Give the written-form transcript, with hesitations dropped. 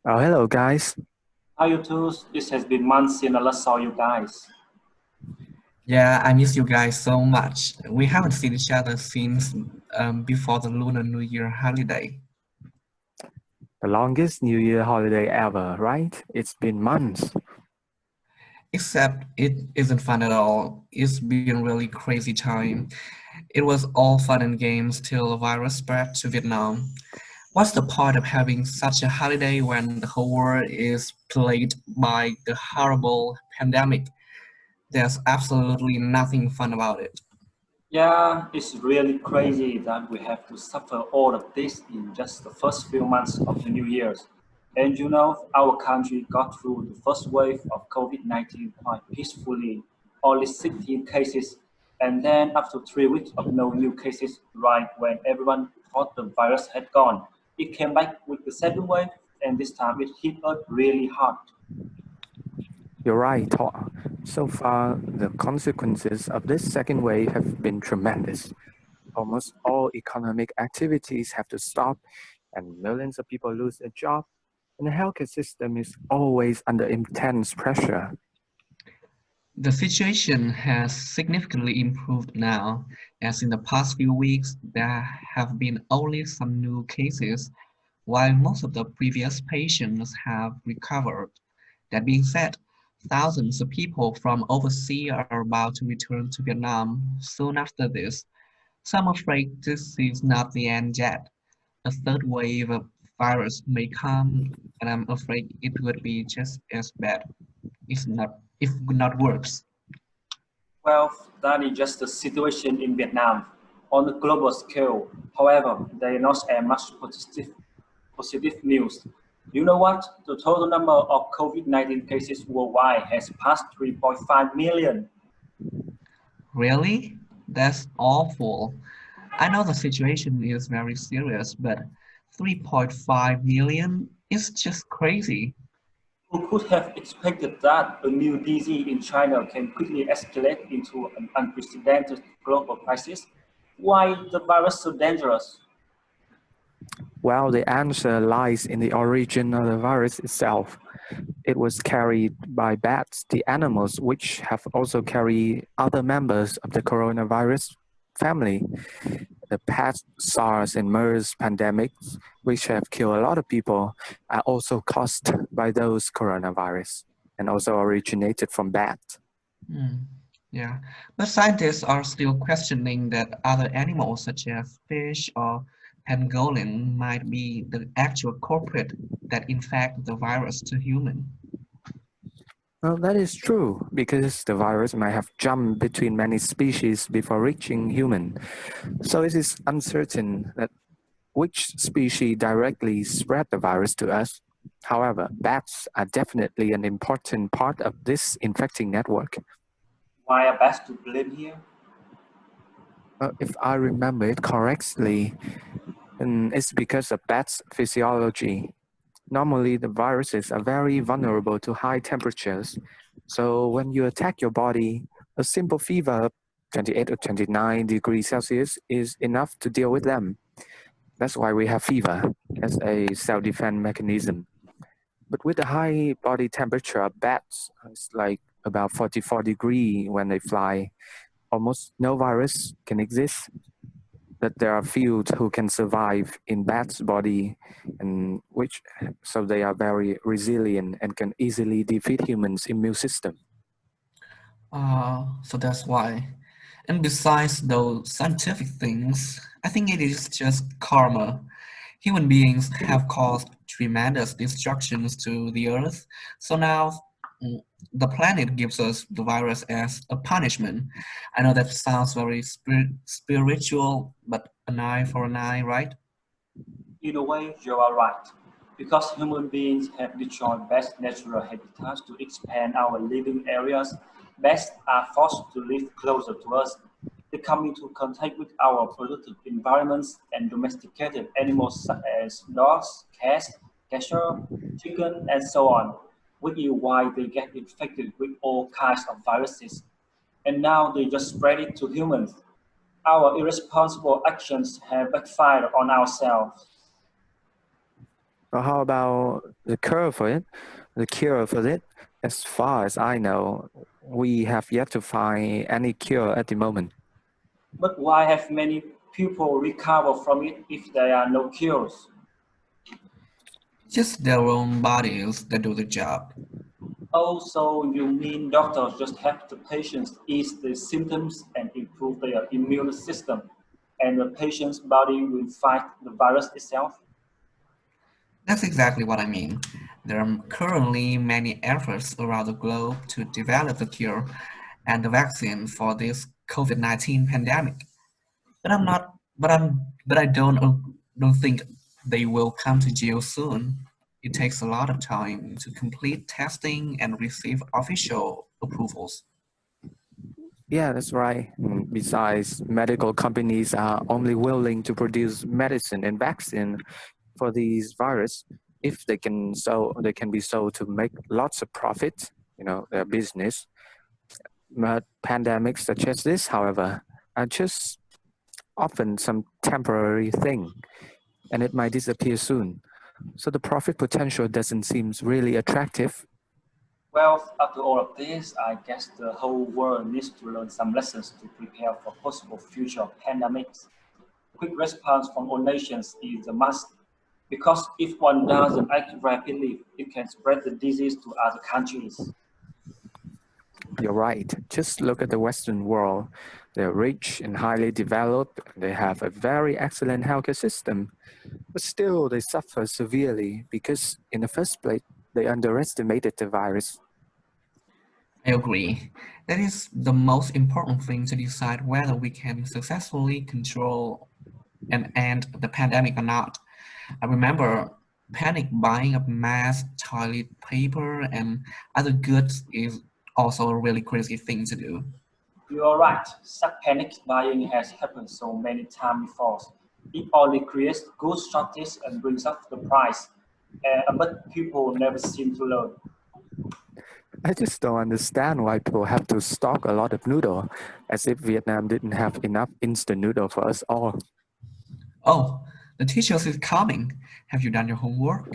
Oh, hello, guys. Hi, you two. It has been months since I last saw you guys. Yeah, I miss you guys so much. We haven't seen each other since before the Lunar New Year holiday. The longest New Year holiday ever, right? It's been months. Except it isn't fun at all. It's been really crazy time. It was all fun and games till the virus spread to Vietnam. What's the point of having such a holiday when the whole world is plagued by the horrible pandemic? There's absolutely nothing fun about it. Yeah, it's really crazy that we have to suffer all of this in just the first few months of the New Year's. And our country got through the first wave of COVID-19 quite peacefully, only 16 cases. And then after 3 weeks of no new cases, right when everyone thought the virus had gone, it came back with the second wave, and this time it hit us really hard. You're right, Thor. So far, the consequences of this second wave have been tremendous. Almost all economic activities have to stop, and millions of people lose their job, and the healthcare system is always under intense pressure. The situation has significantly improved now, as in the past few weeks there have been only some new cases, while most of the previous patients have recovered. That being said, thousands of people from overseas are about to return to Vietnam soon after this, so I'm afraid this is not the end yet. A third wave of virus may come, and I'm afraid it would be just as bad, if not worse. Well, that is just the situation in Vietnam. On a global scale, however, there is not as much positive news. You know what? The total number of COVID-19 cases worldwide has passed 3.5 million. Really? That's awful. I know the situation is very serious, but 3.5 million is just crazy. Who could have expected that a new disease in China can quickly escalate into an unprecedented global crisis? Why is the virus so dangerous? Well, the answer lies in the origin of the virus itself. It was carried by bats, the animals which have also carried other members of the coronavirus family. The past SARS and MERS pandemics, which have killed a lot of people, are also caused by those coronavirus and also originated from bats. Hmm, yeah, but scientists are still questioning that other animals such as fish or pangolin might be the actual culprit that infect the virus to human. Well, that is true because the virus might have jumped between many species before reaching human. So it is uncertain that which species directly spread the virus to us. However, bats are definitely an important part of this infecting network. Why are best to blame here? If I remember it correctly, it's because of bats' physiology. Normally, the viruses are very vulnerable to high temperatures. So when you attack your body, a simple fever of 28 or 29 degrees Celsius is enough to deal with them. That's why we have fever as a self-defense mechanism. But with the high body temperature of bats, it's like about 44 degree when they fly, almost no virus can exist. That there are few who can survive in bats' body, and which so they are very resilient and can easily defeat humans' immune system. So that's why. And besides those scientific things, I think it is just karma. Human beings have caused tremendous destructions to the earth, so now mm, the planet gives us the virus as a punishment. I know that sounds very spiritual, but an eye for an eye, right? In a way, you are right. Because human beings have destroyed best natural habitats to expand our living areas, bats are forced to live closer to us. They come into contact with our polluted environments and domesticated animals such as dogs, cats, cattle, chicken, and so on, which is why they get infected with all kinds of viruses. And now they just spread it to humans. Our irresponsible actions have backfired on ourselves. Or how about the cure for it? The cure for it? As far as I know, we have yet to find any cure at the moment. But why have many people recover from it if there are no cures? Just their own bodies that do the job. Oh, so you mean doctors just help the patients ease the symptoms and improve their immune system, and the patient's body will fight the virus itself? That's exactly what I mean. There are currently many efforts around the globe to develop the cure and the vaccine for this COVID-19 pandemic. But I'm not, but I don't think they will come to jail soon. It takes a lot of time to complete testing and receive official approvals. Yeah, that's right. Besides, medical companies are only willing to produce medicine and vaccine for these virus if they can be sold to make lots of profit, their business. But pandemics such as this, however, are just often some temporary thing, and it might disappear soon. So the profit potential doesn't seem really attractive. Well, after all of this, I guess the whole world needs to learn some lessons to prepare for possible future pandemics. Quick response from all nations is a must, because if one doesn't act rapidly, it can spread the disease to other countries. You're right. Just look at the Western world. They're rich and highly developed. They have a very excellent healthcare system. But still, they suffer severely because, in the first place, they underestimated the virus. I agree. That is the most important thing to decide whether we can successfully control and end the pandemic or not. I remember panic buying of mass toilet paper and other goods is also a really crazy thing to do. You are right, such panic buying has happened so many times before. It only creates goods shortage and brings up the price, but people never seem to learn. I just don't understand why people have to stock a lot of noodle, as if Vietnam didn't have enough instant noodle for us all. Oh, the teachers is coming. Have you done your homework?